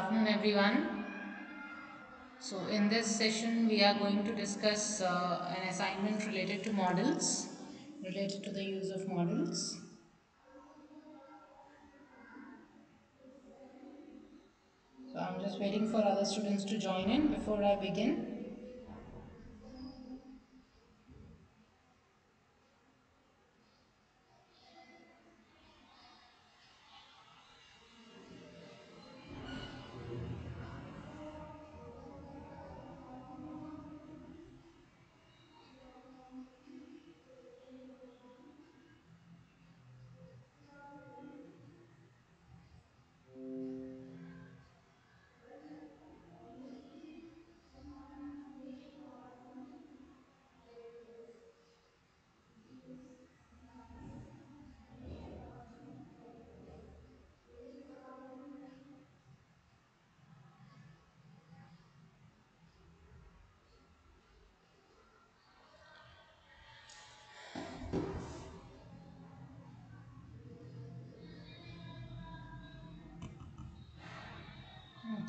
afternoon, everyone. So, in this session, we are going to discuss an assignment related to models, related to the use of models. So, I'm just waiting for other students to join in before I begin.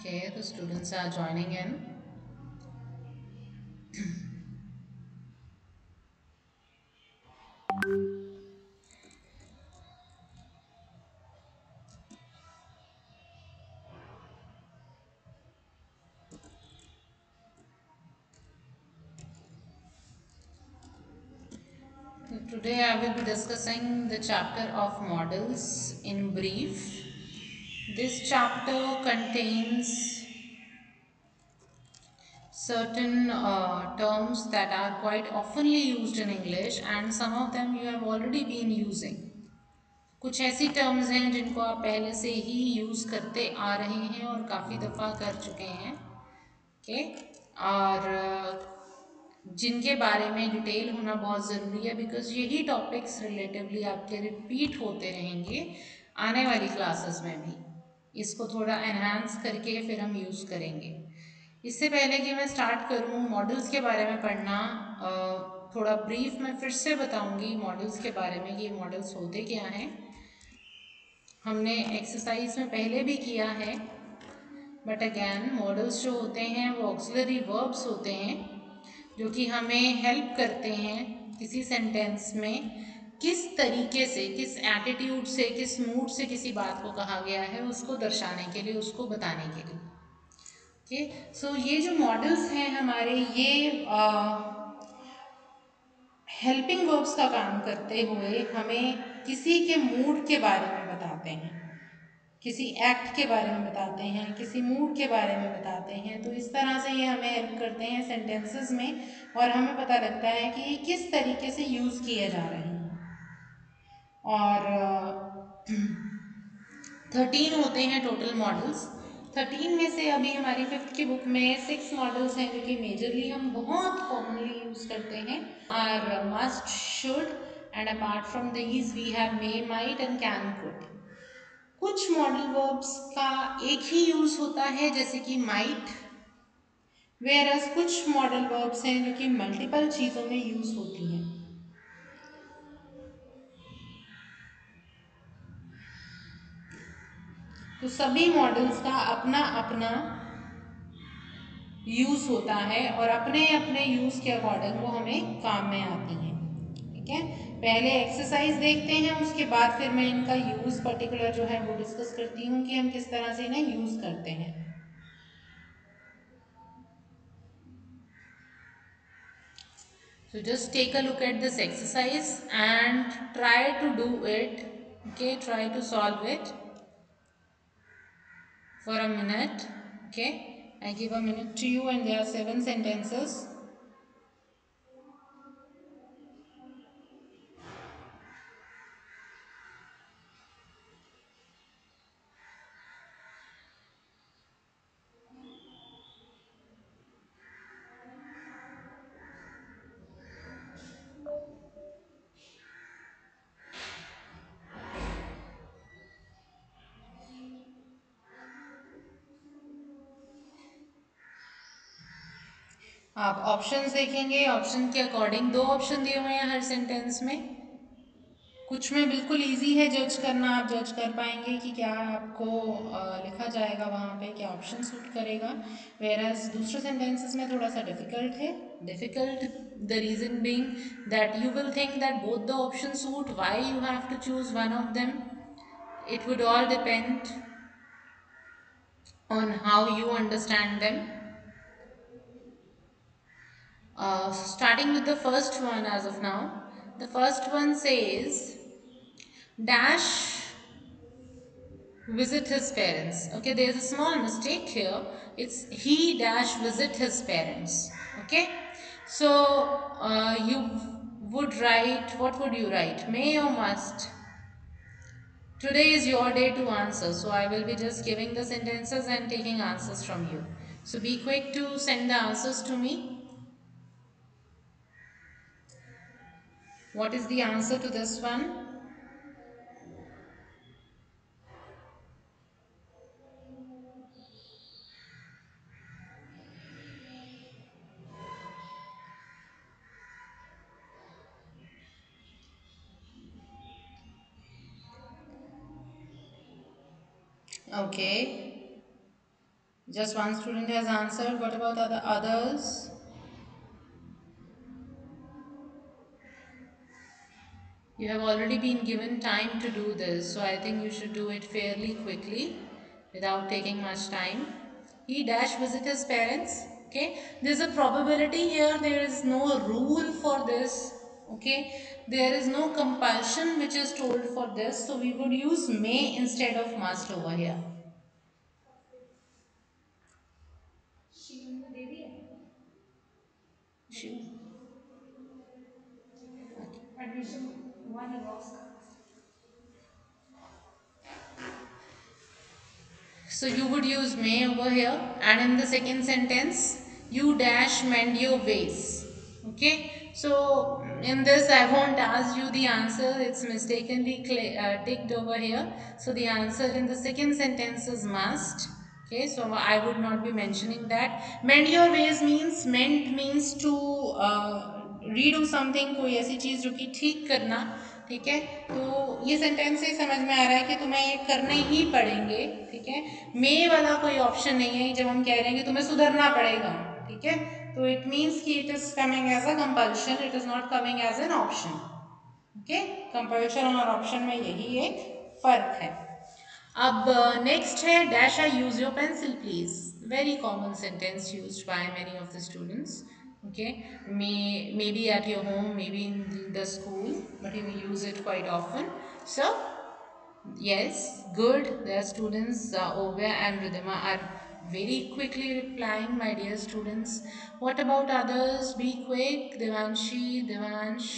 Okay, the students are joining in. So today, I will be discussing the chapter of models in brief. This chapter contains certain terms that are quite oftenly used in English and some of them you have already been using. कुछ ऐसी terms हैं जिनको आप पहले से ही use करते आ रहे हैं और काफ़ी दफ़ा कर चुके हैं ओके और जिनके बारे में डिटेल होना बहुत ज़रूरी है बिकॉज यही टॉपिक्स रिलेटिवली आपके रिपीट होते रहेंगे आने वाली क्लासेस में भी इसको थोड़ा एनहांस करके फिर हम यूज़ करेंगे इससे पहले कि मैं स्टार्ट करूँ मॉडल्स के बारे में पढ़ना थोड़ा ब्रीफ में फिर से बताऊंगी मॉडल्स के बारे में कि ये मॉडल्स होते क्या हैं हमने एक्सरसाइज में पहले भी किया है बट अगैन मॉडल्स जो होते हैं वो ऑक्सिलरी वर्ब्स होते हैं जो कि हमें हेल्प करते हैं किसी सेंटेंस में किस तरीके से किस एटीट्यूड से किस मूड से किसी बात को कहा गया है उसको दर्शाने के लिए उसको बताने के लिए ओके सो ये जो मॉडल्स हैं हमारे ये हेल्पिंग वर्ब्स का काम करते हुए हमें किसी के मूड के बारे में बताते हैं किसी एक्ट के बारे में बताते हैं किसी मूड के बारे में बताते हैं तो इस तरह से ये हमें हेल्प करते हैं सेंटेंसेस में और हमें पता लगता है कि ये किस तरीके से यूज़ किए जा रहे हैं और 13 होते हैं टोटल मॉडल्स 13 में से अभी हमारी 5th की बुक में 6 मॉडल्स हैं जो कि मेजरली हम बहुत कॉमनली यूज़ करते हैं are must should and apart from these we have may might and can could कुछ मॉडल वर्ब्स का एक ही यूज़ होता है जैसे कि माइट वेयरएज कुछ मॉडल वर्ब्स हैं जो कि मल्टीपल चीज़ों में यूज़ होती हैं तो सभी मॉडल्स का अपना अपना यूज़ होता है और अपने अपने यूज़ के अकॉर्डिंग वो हमें काम में आती हैं ठीक है पहले एक्सरसाइज देखते हैं उसके बाद फिर मैं इनका यूज़ पर्टिकुलर जो है वो डिस्कस करती हूँ कि हम किस तरह से इन्हें यूज़ करते हैं So just take a look at this exercise and try to do it. Okay, try to solve it for a minute. Okay, I give a minute to you and there are 7 sentences. आप options देखेंगे option के according दो option दिए हुए हैं हर sentence में कुछ में बिल्कुल इजी है जज करना, आप जज कर पाएंगे कि क्या आपको लिखा जाएगा वहाँ पे, क्या ऑप्शन सूट करेगा। वेरएज दूसरे सेंटेंसेस में थोड़ा सा डिफिकल्ट है। Difficult the reason being that you will think that both the option suit, why you have to choose one of them. It would all depend on how you understand them. Starting with the first one as of now. The first one says dash visit his parents. Okay, there is a small mistake here. It's he dash visit his parents. Okay, so you would write, what would you write? May or must? Today is your day to answer, so I will be just giving the sentences and taking answers from you. So be quick to send the answers to me. What is the answer to this one? Okay, just one student has answered. What about the others? You have already been given time to do this, so I think you should do it fairly quickly without taking much time. He dash visit his parents. Okay, there's a probability here, there is no rule for this. Okay, there is no compulsion which is told for this, so we would use may instead of must over here. She- So you would use may over here, and in the second sentence you dash mend your ways. Okay, so in this I won't ask you the answer, it's mistakenly ticked over here. So the answer in the second sentence is must. Okay, so I would not be mentioning that. Mend your ways means, mend means to redo something, कोई ऐसी चीज़ जो कि ठीक करना। ठीक है, तो ये सेंटेंस से समझ में आ रहा है कि तुम्हें ये करने ही पड़ेंगे। ठीक है, मे वाला कोई ऑप्शन नहीं है जब हम कह रहे हैं कि तुम्हें सुधरना पड़ेगा। ठीक है, तो इट मीन्स कि it is coming as a compulsion, it is not coming as an option. Okay, compulsion और ऑप्शन में यही एक फर्क है। अब नेक्स्ट है dash I use your pencil please. Very common sentence used by many of the students. Okay, maybe at your home, maybe in the school, but you will use it quite often. So yes, good. The students Ovya and Ridhima are very quickly replying, my dear students. What about others? Be quick. Devanshi, Devansh,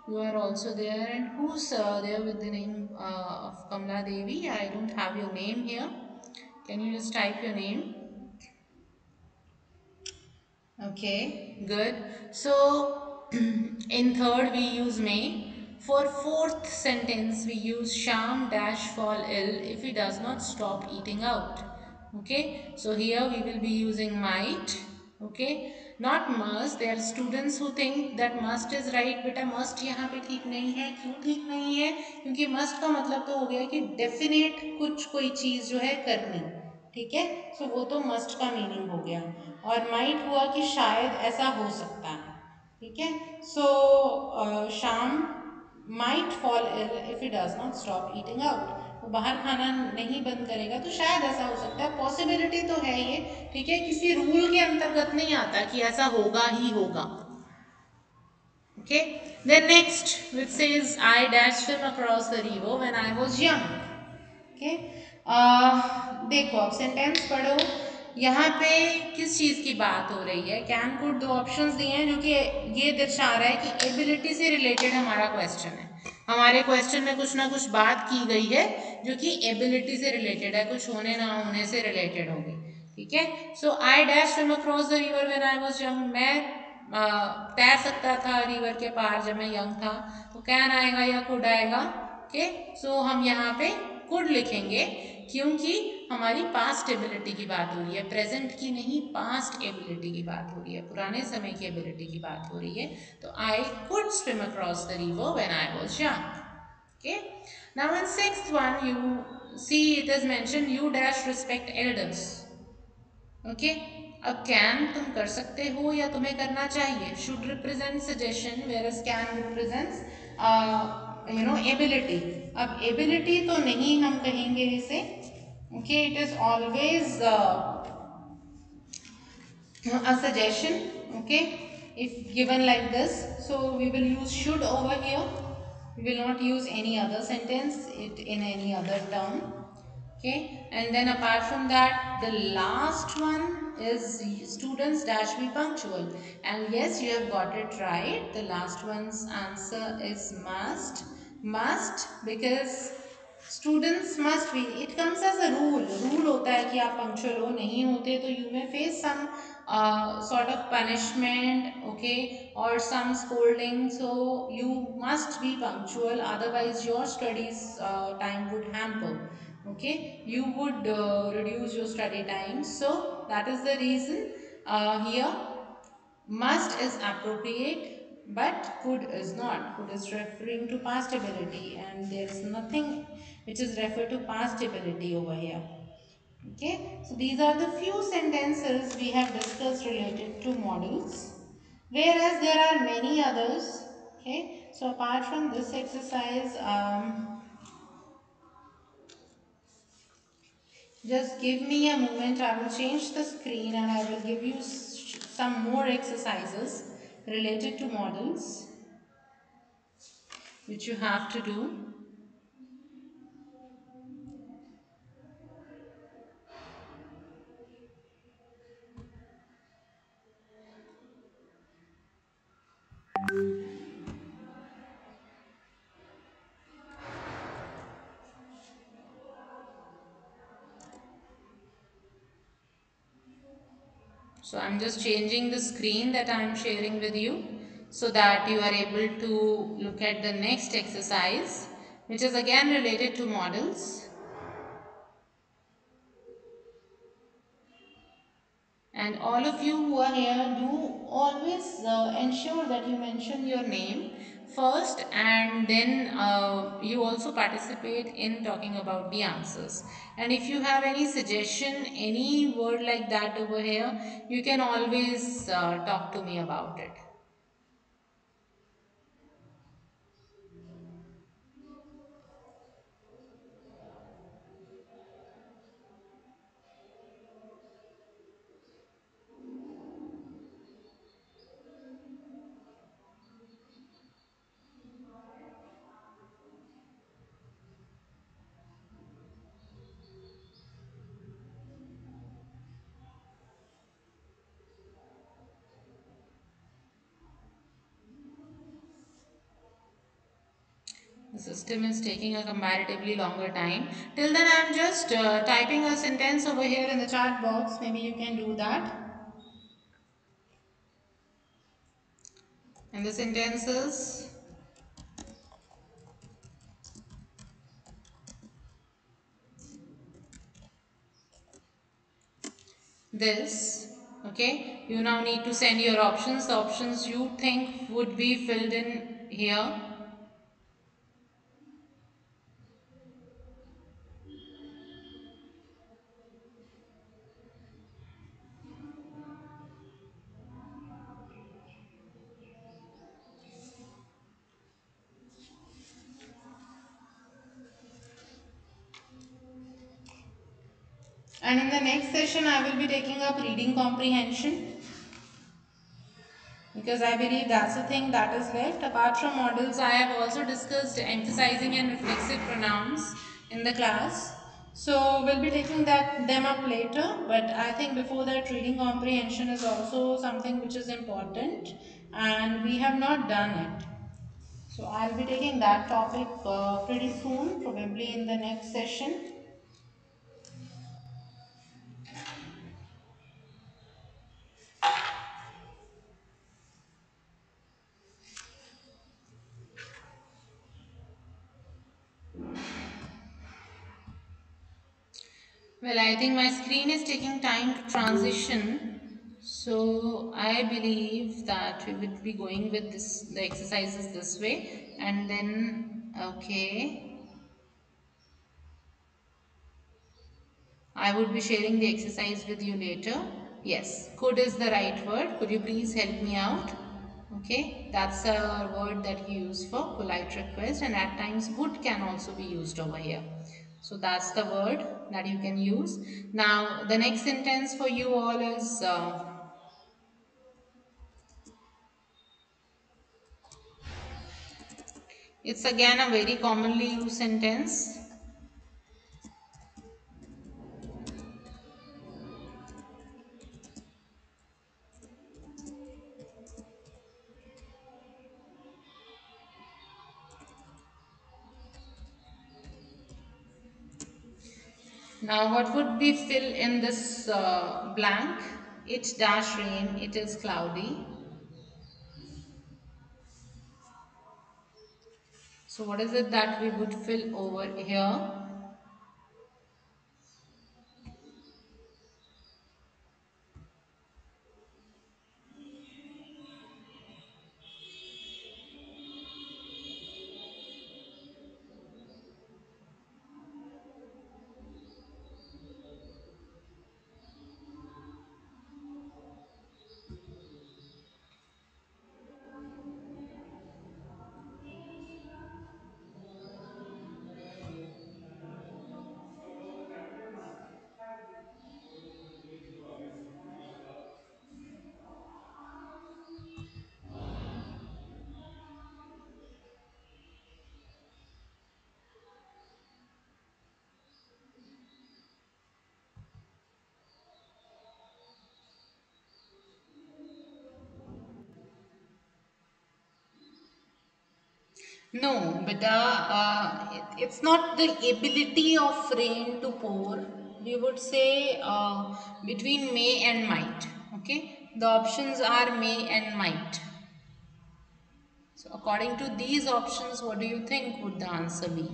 you are also there. And who's there with the name of Kamla Devi? I don't have your name here. Can you just type your name? Okay, good. So in third we use may. For fourth sentence we use Sham dash fall ill if he does not stop eating out. Okay, so here we will be using might. Okay, not must. There are students who think that must is right, बेटा must यहाँ पे ठीक नहीं है। क्यों ठीक नहीं है? क्योंकि must का मतलब तो हो गया कि definite कुछ कोई चीज़ जो है करनी। ठीक है, सो वो तो मस्ट का मीनिंग हो गया। और माइट हुआ कि शायद ऐसा हो सकता है। ठीक है, so Shyam might fall ill if he does not stop eating out. वो बाहर खाना नहीं बंद करेगा तो शायद ऐसा हो सकता है, पॉसिबिलिटी तो है ये। ठीक है, किसी रूल के अंतर्गत नहीं आता कि ऐसा होगा ही होगा। Okay, then next which says I dashed him across the river when I was young. Okay, देखो अब सेंटेंस पढ़ो। यहाँ पे किस चीज़ की बात हो रही है? कैन कुड दो ऑप्शंस दिए हैं जो कि ये दर्शा रहा है कि एबिलिटी से रिलेटेड हमारा क्वेश्चन है। हमारे क्वेश्चन में कुछ ना कुछ बात की गई है जो कि एबिलिटी से रिलेटेड है, कुछ होने ना होने से रिलेटेड होगी। ठीक है, so I dash swim across the river when I was young. मैं तैर सकता था रिवर के पार जब मैं यंग था। तो कैन आएगा या कुड आएगा? ओके, सो हम यहाँ पे कुड लिखेंगे क्योंकि हमारी पास्ट एबिलिटी की बात हो रही है, प्रेजेंट की नहीं, पास्ट एबिलिटी की बात हो रही है, पुराने समय की एबिलिटी की बात हो रही है। तो I could swim across the river when I was young. Okay. Now in sixth one, you see it is mentioned you dash respect elders. Okay, अब कैन तुम कर सकते हो या तुम्हें करना चाहिए. Should represent suggestion where as can represents ability. अब एबिलिटी तो नहीं हम कहेंगे इसे. Okay, it is always a suggestion. Okay, if given like this, so we will use should over here. We will not use any other sentence it in any other term. Okay, and then apart from that, the last one is students dash be punctual. And yes, you have got it right. The last one's answer is must, because students must be. It comes as a rule होता है कि आप punctual हो, नहीं होते तो you may face some sort of punishment, okay, or some scolding. So you must be punctual, otherwise your studies time would hamper. Okay, you would reduce your study time. So that is the reason here must is appropriate, but could is not. Could is referring to past ability, and there is nothing which is referred to past ability over here. Okay, so these are the few sentences we have discussed related to models, whereas there are many others. Okay, so apart from this exercise, just give me a moment. I will change the screen and I will give you some more exercises related to models which you have to do. So I'm just changing the screen that I'm sharing with you so that you are able to look at the next exercise, which is again related to models. And all of you who are here, do always ensure that you mention your name first, and then you also participate in talking about the answers. And if you have any suggestion, any word like that over here, you can always talk to me about it. The system is taking a comparatively longer time. Till then, I am just typing a sentence over here in the chat box. Maybe you can do that. And the sentence is this. Okay, you now need to send your options. The options you think would be filled in here. And in the next session, I will be taking up reading comprehension, because I believe that's the thing that is left. Apart from models, I have also discussed emphasizing and reflexive pronouns in the class. So we'll be taking them up later, but I think before that, reading comprehension is also something which is important, and we have not done it. So I'll be taking that topic pretty soon, probably in the next session. Well, I think my screen is taking time to transition. So I believe that we would be going with the exercises this way, and then Okay. I would be sharing the exercise with you later. Yes, could is the right word. Could you please help me out? Okay, that's a word that you use for polite request, and at times would can also be used over here. So that's the word that you can use. Now, the next sentence for you all is it's again a very commonly used sentence. Now, what would be fill in this blank? It dash rain, it is cloudy. So, what is it that we would fill over here? No, but it's not the ability of rain to pour. We would say between may and might. Okay, the options are may and might. So, according to these options, what do you think would the answer be?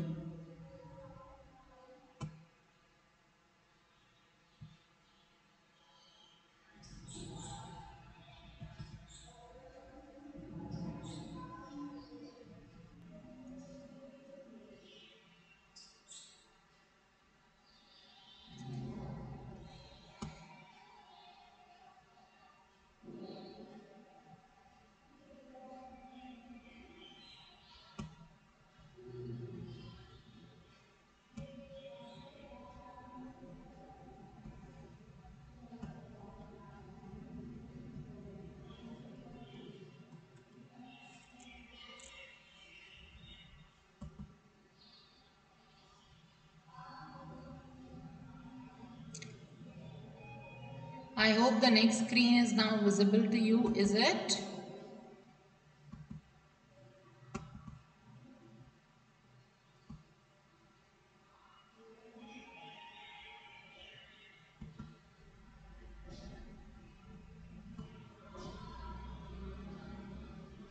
I hope the next screen is now visible to you, is it?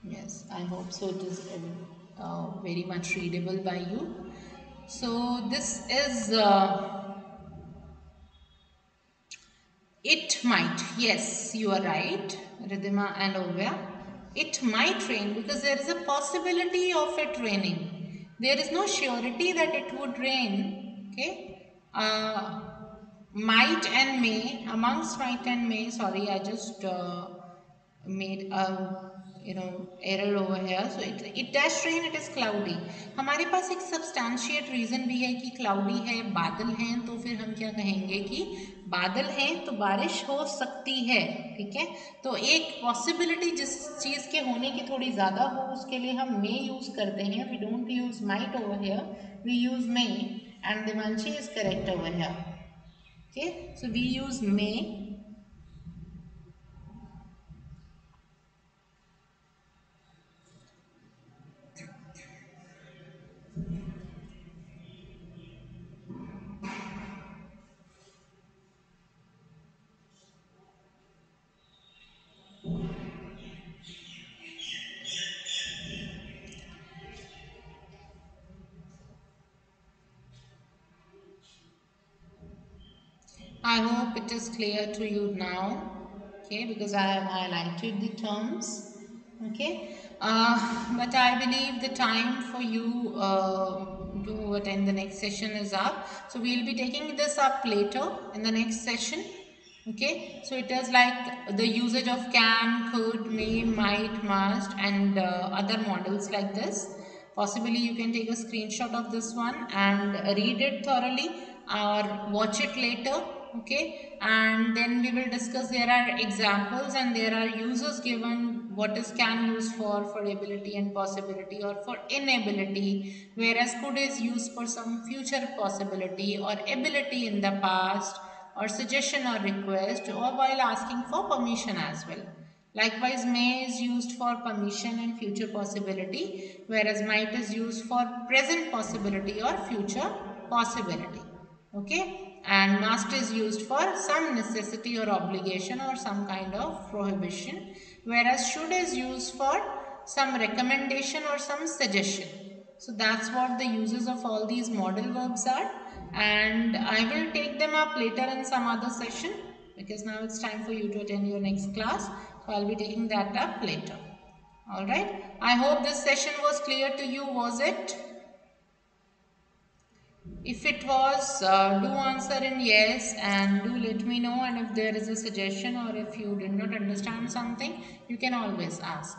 Yes, I hope so. It is very much readable by you. So, this is it might. Yes, you are right, Ridhima and Ovya. It might rain because there is a possibility of it raining. There is no surety that it would rain. Okay. Might and may, amongst might and may, sorry, I just made a error over here. So it does rain, it is cloudy. हमारे पास एक substantiate reason भी है कि cloudy है, बादल हैं, तो फिर हम क्या कहेंगे कि बादल हैं तो बारिश हो सकती है. ठीक है, तो एक possibility जिस चीज़ के होने की थोड़ी ज़्यादा हो उसके लिए हम may use करते हैं. We don't use might over here, we use may, and Devanshi is correct over here. Okay, so we use may. I hope it is clear to you now, okay, because I have highlighted the terms, okay. But I believe the time for you to attend the next session is up. So we'll be taking this up later in the next session. Okay, so it is like the usage of can, could, may, might, must, and other models like this. Possibly you can take a screenshot of this one and read it thoroughly or watch it later. Okay, and then we will discuss. There are examples and there are uses given what is can used for ability and possibility or for inability, whereas could is used for some future possibility or ability in the past or suggestion or request or while asking for permission as well. Likewise, may is used for permission and future possibility, whereas might is used for present possibility or future possibility. Okay, and must is used for some necessity or obligation or some kind of prohibition, whereas should is used for some recommendation or some suggestion. So that's what the uses of all these modal verbs are, and I will take them up later in some other session because now it's time for you to attend your next class. So I'll be taking that up later. Alright, I hope this session was clear to you, was it? If it was, do answer in yes and do let me know, and if there is a suggestion or if you did not understand something, you can always ask.